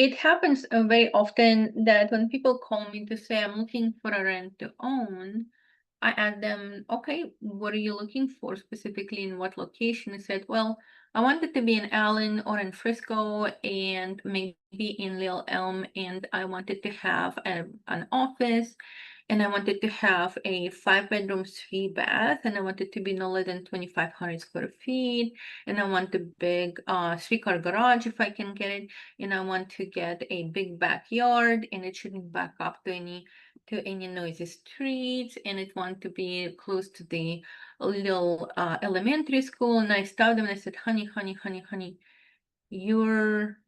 it happens very often that when people call me to say I'm looking for a rent to own, I ask them, okay, what are you looking for specifically in what location? I said, well, I want it to be in Allen or in Frisco and maybe in Lil Elm, and I wanted to have an office, and I wanted to have a 5-bedroom, 3-bath, and I wanted to be no less than 2,500 square feet, and I want a big 3-car garage if I can get it, and I want to get a big backyard, and it shouldn't back up to any noisy streets, and it want to be close to the little elementary school. And I stopped them and I said, honey, your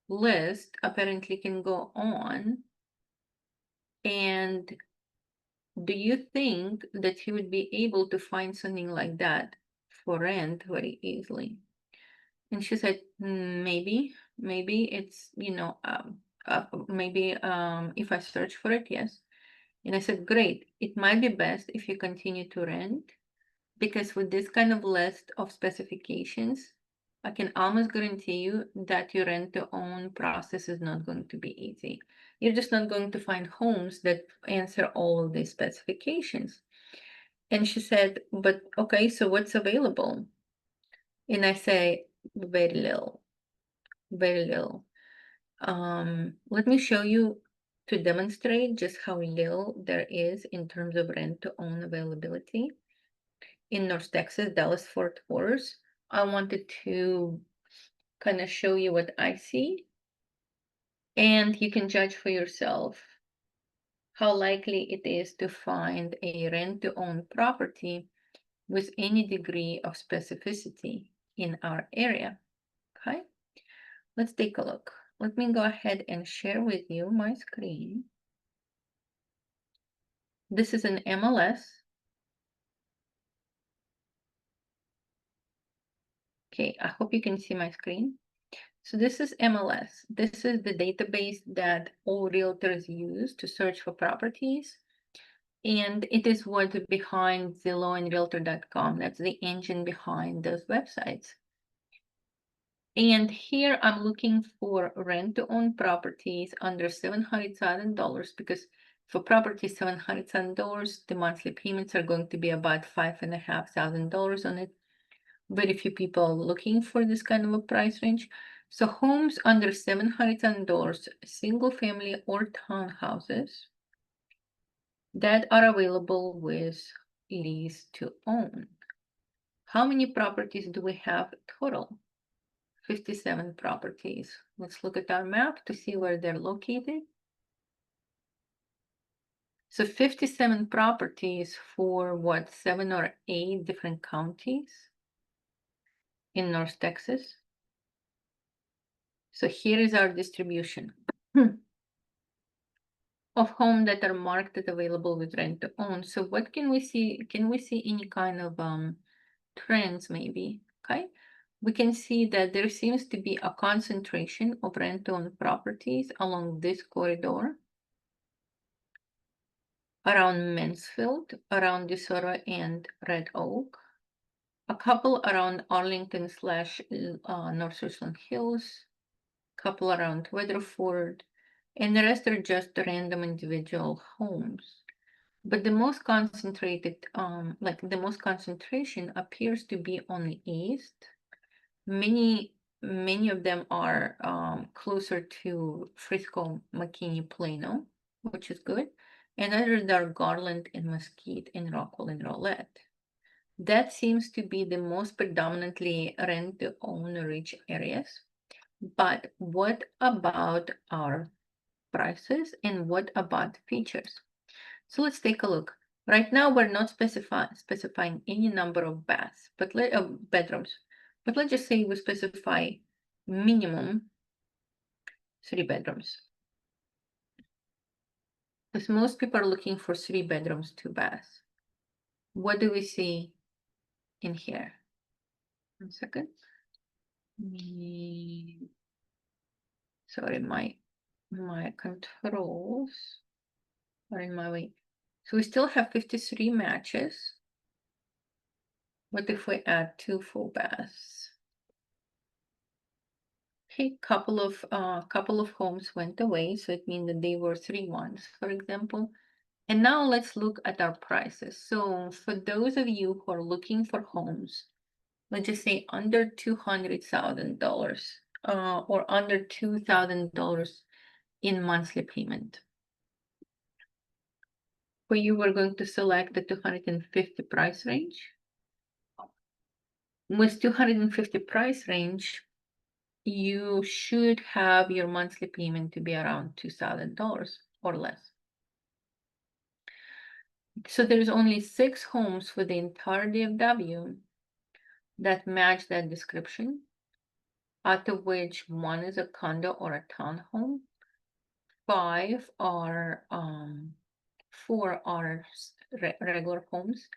list apparently can go on, and do you think that you would be able to find something like that for rent very easily? And she said, maybe it's, maybe if I search for it, yes. And I said, great, it might be best if you continue to rent, because with this kind of list of specifications, I can almost guarantee you that your rent to own process is not going to be easy. You're just not going to find homes that answer all of these specifications. And she said, but okay, so what's available? And I say, very little, very little. Let me show you to demonstrate just how little there is in terms of rent to own availability. In North Texas, Dallas, Fort Worth, I wanted to kind of show you what I see, and you can judge for yourself how likely it is to find a rent to own property with any degree of specificity in our area. Okay, let's take a look. Let me go ahead and share with you my screen. This is an MLS. Okay, I hope you can see my screen. So this is MLS. This is the database that all realtors use to search for properties. And it is what's behind Zillow and Realtor.com. That's the engine behind those websites. And here I'm looking for rent-to-own properties under $700,000, because for property $700,000, the monthly payments are going to be about $5,500 on it. Very few people are looking for this kind of a price range. So homes under $700,000, single family or townhouses that are available with lease to own. How many properties do we have total? 57 properties. Let's look at our map to see where they're located. So 57 properties for what, 7 or 8 different counties in North Texas. So here is our distribution of homes that are marked as available with rent to own. So what can we see? Can we see any kind of trends maybe? Okay, we can see that there seems to be a concentration of rent to own properties along this corridor, around Mansfield, around DeSoto and Red Oak, a couple around Arlington / North Richland Hills, couple around Weatherford, and the rest are just random individual homes. But the most concentrated, the most concentration appears to be on the east. Many of them are closer to Frisco, McKinney, Plano, which is good. And others are Garland and Mesquite and Rockwell and Rolette. That seems to be the most predominantly rent-to-own rich areas. But what about our prices and what about features? So let's take a look. Right now, we're not specifying any number of baths, but bedrooms. But let's just say we specify minimum 3 bedrooms. Because most people are looking for 3 bedrooms, 2 baths. What do we see in here? 1 second. Sorry, my controls are in my way. So we still have 53 matches. What if we add 2 full baths? Okay, couple of homes went away, so it means that they were 3 months, for example. And now let's look at our prices. So for those of you who are looking for homes, let's just say under $200,000, or under $2,000 in monthly payment. For you, we're going to select the 250 price range. With 250 price range, you should have your monthly payment to be around $2,000 or less. So there's only 6 homes for the entire DFW that match that description, out of which 1 is a condo or a townhome, 5 are 4 are regular homes,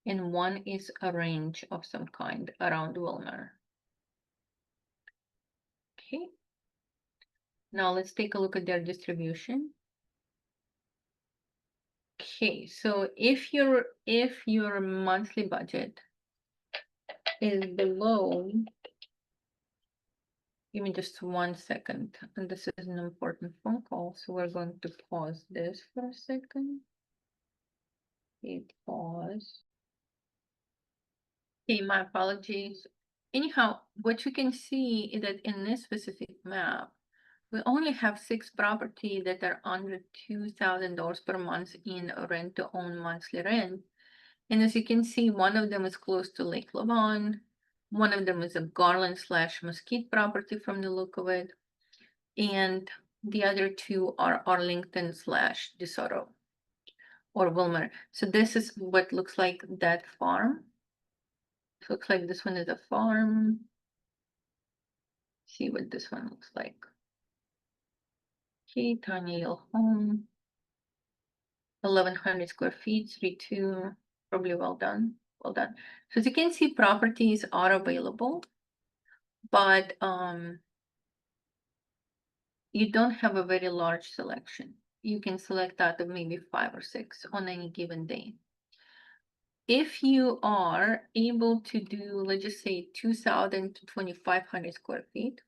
and 1 is a range of some kind around Wilmer. Okay. Now let's take a look at their distribution. Okay, so if your monthly budget is below, give me just 1 second, and this is an important phone call, so we're going to pause this for a second. Okay, pause. Okay, my apologies. Anyhow, what you can see is that in this specific map, we only have 6 properties that are under $2,000 per month in rent to own monthly rent. And as you can see, one of them is close to Lake Lavon. One of them is a Garland / Mesquite property from the look of it. And the other 2 are Arlington / DeSoto or Wilmer. So this is what looks like that farm. It looks like this one is a farm. See what this one looks like. Okay, tiny little home. 1,100 square feet, 3.2, probably well done, well done. So as you can see, properties are available, but you don't have a very large selection. You can select out of maybe 5 or 6 on any given day. If you are able to do, let's just say 2,000 to 2,500 square feet,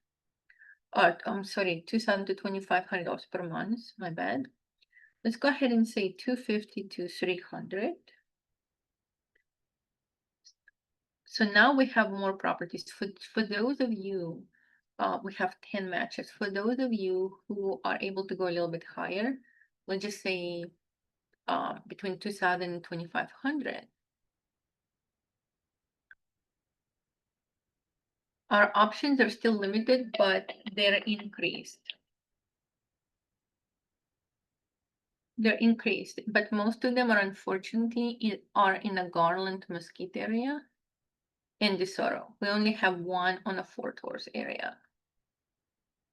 or I'm sorry, 2,000 to $2,500 per month, my bad. Let's go ahead and say 250 to 300. So now we have more properties. For those of you, we have 10 matches. For those of you who are able to go a little bit higher, let's just say between 2,000 and 2,500. Our options are still limited, but they're increased. They're increased, but most of them are unfortunately are in a Garland Mesquite area and DeSoto. We only have 1 on a Fort Worth area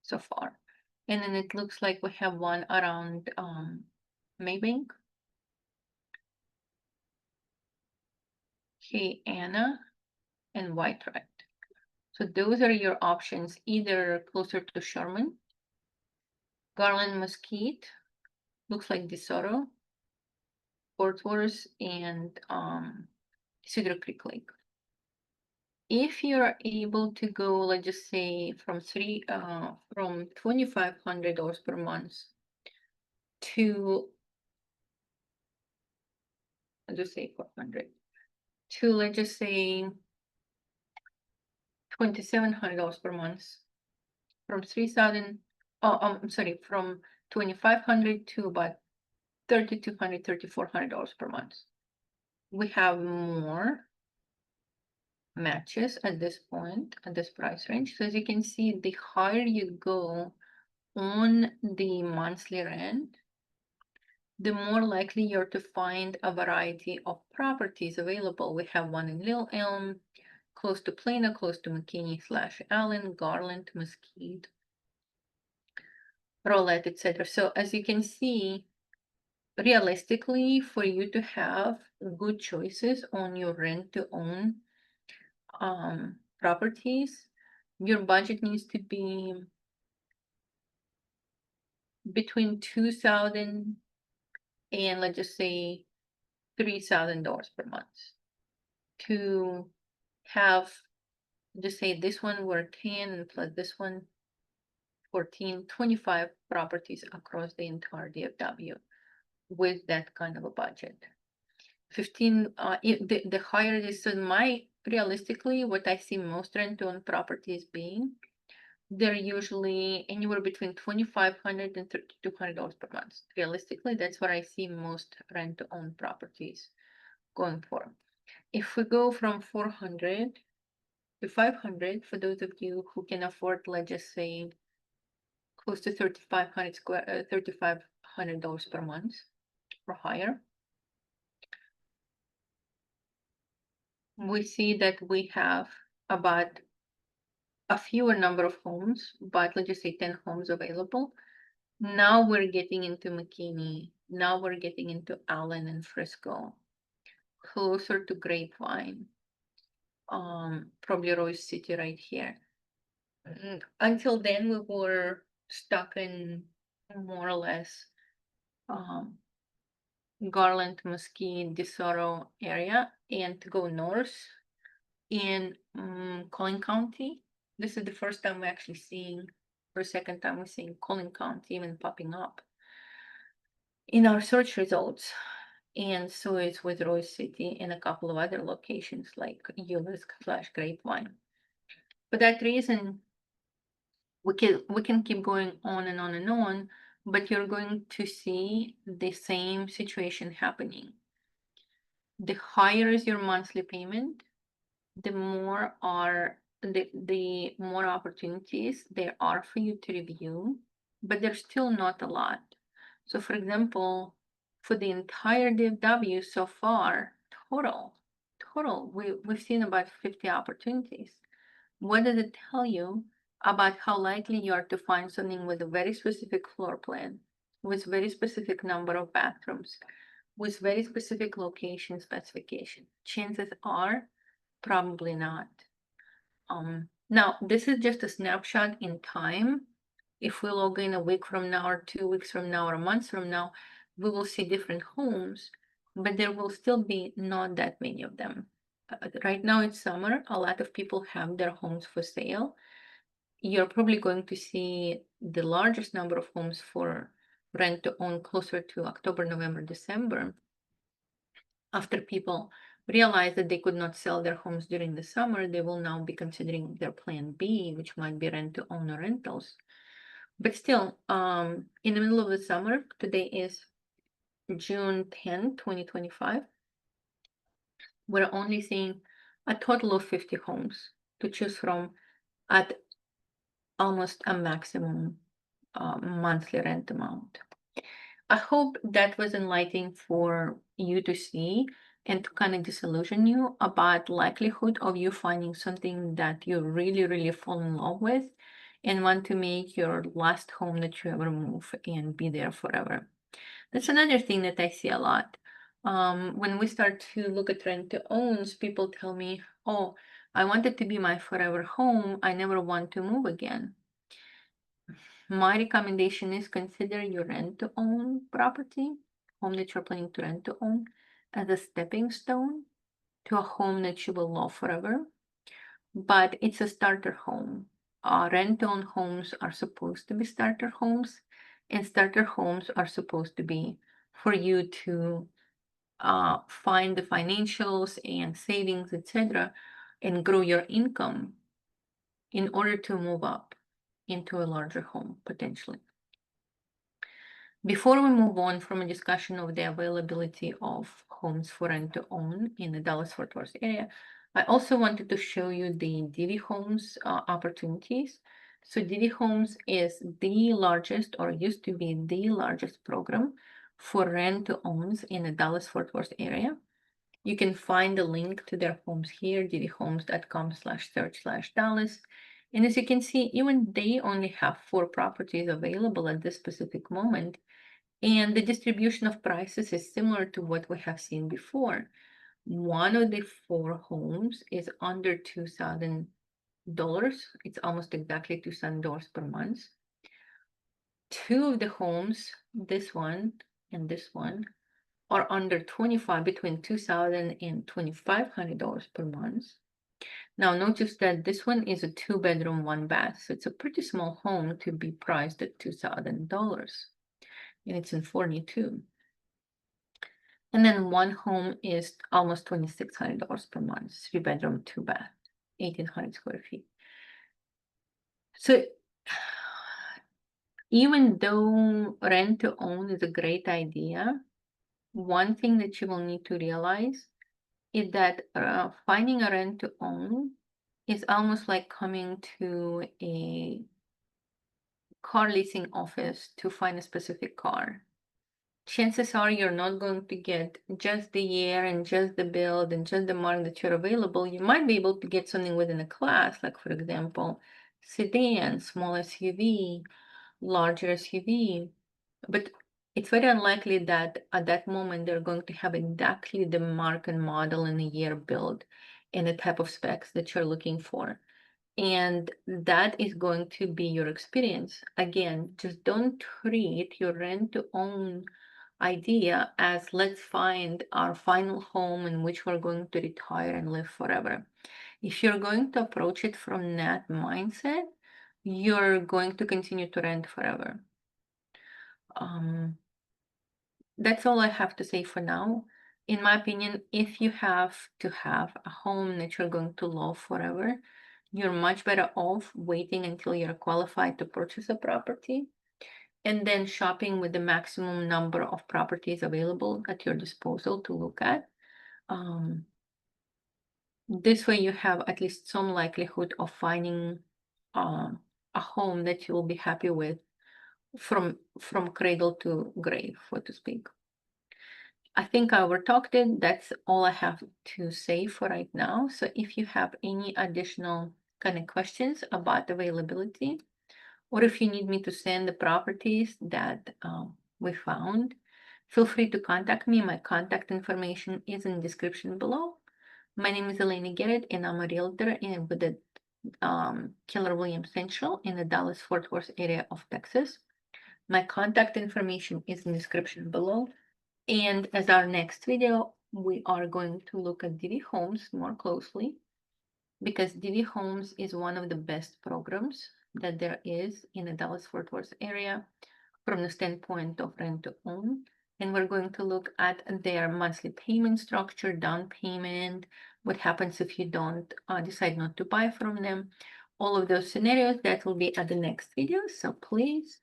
so far. And then it looks like we have 1 around Maybank. Okay, Anna and Whitewright. So those are your options, either closer to Sherman, Garland Mesquite, looks like DeSoto, Fort Worth, and Cedar Creek Lake. If you're able to go, let's just say from $2,500 per month to, let's just say 400, to let's just say $2,700 per month, from 3,000. Oh, I'm sorry, from 2,500 to about $3,200, $3,400 per month. We have more matches at this point, at this price range. So as you can see, the higher you go on the monthly rent, the more likely you're to find a variety of properties available. We have 1 in Little Elm, close to Plano, close to McKinney / Allen, Garland, Mesquite, Rolette, etc. So as you can see, realistically, for you to have good choices on your rent to own properties, your budget needs to be between 2,000 and let's just say $3,000 per month to have, just say this one were 10 and plus this one, 14, 25 properties across the entire DFW with that kind of a budget. 15, the higher it is, so realistically, what I see most rent-to-own properties being, they're usually anywhere between $2,500 and $3,200 per month. Realistically, that's what I see most rent-to-own properties going for. If we go from 400 to 500, for those of you who can afford, let's just say, close to $3,500 per month or higher, we see that we have about a fewer number of homes, but let's just say 10 homes available. Now we're getting into McKinney. Now we're getting into Allen and Frisco, closer to Grapevine, probably Royce City right here. Until then, we were stuck in more or less Garland, Mesquite, DeSoto area, and to go north in Collin County. This is the first time we're actually seeing, or second time we're seeing Collin County even popping up in our search results. And so it's with Royce City and a couple of other locations like Euless/Grapevine. For that reason, we can keep going on and on and on, but you're going to see the same situation happening. The higher is your monthly payment, the more opportunities there are for you to review, but there's still not a lot. So for example, for the entire DFW so far, total, we've seen about 50 opportunities. What does it tell you about how likely you are to find something with a very specific floor plan, with very specific number of bathrooms, with very specific location specification? Chances are probably not. Now, this is just a snapshot in time. If we log in a week from now, or 2 weeks from now, or a month from now, we will see different homes, but there will still be not that many of them. Right now it's summer, a lot of people have their homes for sale. You're probably going to see the largest number of homes for rent to own closer to October, November, December, after people realize that they could not sell their homes during the summer. They will now be considering their plan B, which might be rent to own or rentals. But still, in the middle of the summer, today is June 10, 2025, we're only seeing a total of 50 homes to choose from at almost a maximum monthly rent amount. I hope that was enlightening for you to see and to kind of disillusion you about likelihood of you finding something that you really, really fall in love with and want to make your last home that you ever move and be there forever. That's another thing that I see a lot. When we start to look at rent to owns, people tell me, oh, I want it to be my forever home. I never want to move again. My recommendation is consider your rent to own property, home that you're planning to rent to own, as a stepping stone to a home that you will love forever. But it's a starter home. Rent to own homes are supposed to be starter homes, and starter homes are supposed to be for you to find the financials and savings, etc., and grow your income in order to move up into a larger home potentially. Before we move on from a discussion of the availability of homes for rent to own in the Dallas-Fort Worth area, I also wanted to show you the Divvy Homes opportunities. So Divvy Homes is the largest, or used to be the largest program for rent to owns in the Dallas-Fort Worth area. You can find the link to their homes here, divvyhomes.com/search/Dallas. And as you can see, even they only have 4 properties available at this specific moment. And the distribution of prices is similar to what we have seen before. One of the 4 homes is under $2,000. It's almost exactly $2,000 per month. 2 of the homes, this one and this one, are under between $2,000 and $2,500 per month. Now notice that this one is a 2-bedroom, 1 bath, so it's a pretty small home to be priced at $2,000, and it's in 42. And then one home is almost $2,600 per month, 3-bedroom, 2 bath, 1,800 square feet. So even though rent to own is a great idea, one thing that you will need to realize is that finding a rent to own is almost like coming to a car leasing office to find a specific car. Chances are you're not going to get just the year and just the build and just the mark that you're available. You might be able to get something within a class, like for example, sedan, small SUV, larger SUV, but it's very unlikely that at that moment they're going to have exactly the mark and model and the year build and the type of specs that you're looking for. And that is going to be your experience. Again, just don't treat your rent to own idea as let's find our final home in which we're going to retire and live forever. If you're going to approach it from that mindset, you're going to continue to rent forever. That's all I have to say for now. In my opinion, if you have to have a home that you're going to love forever, you're much better off waiting until you're qualified to purchase a property and then shopping with the maximum number of properties available at your disposal to look at. This way you have at least some likelihood of finding a home that you will be happy with from cradle to grave, so to speak. I think I overtalked it. That's all I have to say for right now. So if you have any additional kind of questions about availability, or if you need me to send the properties that we found, feel free to contact me. My contact information is in the description below. My name is Elena Garrett, and I'm a realtor with the Keller Williams Central in the Dallas-Fort Worth area of Texas. My contact information is in the description below. And as our next video, we are going to look at Divvy Homes more closely because Divvy Homes is one of the best programs that there is in the Dallas-Fort Worth area from the standpoint of rent to own. And we're going to look at their monthly payment structure, down payment, what happens if you don't decide not to buy from them. All of those scenarios that will be at the next video. So please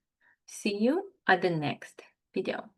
see you at the next video.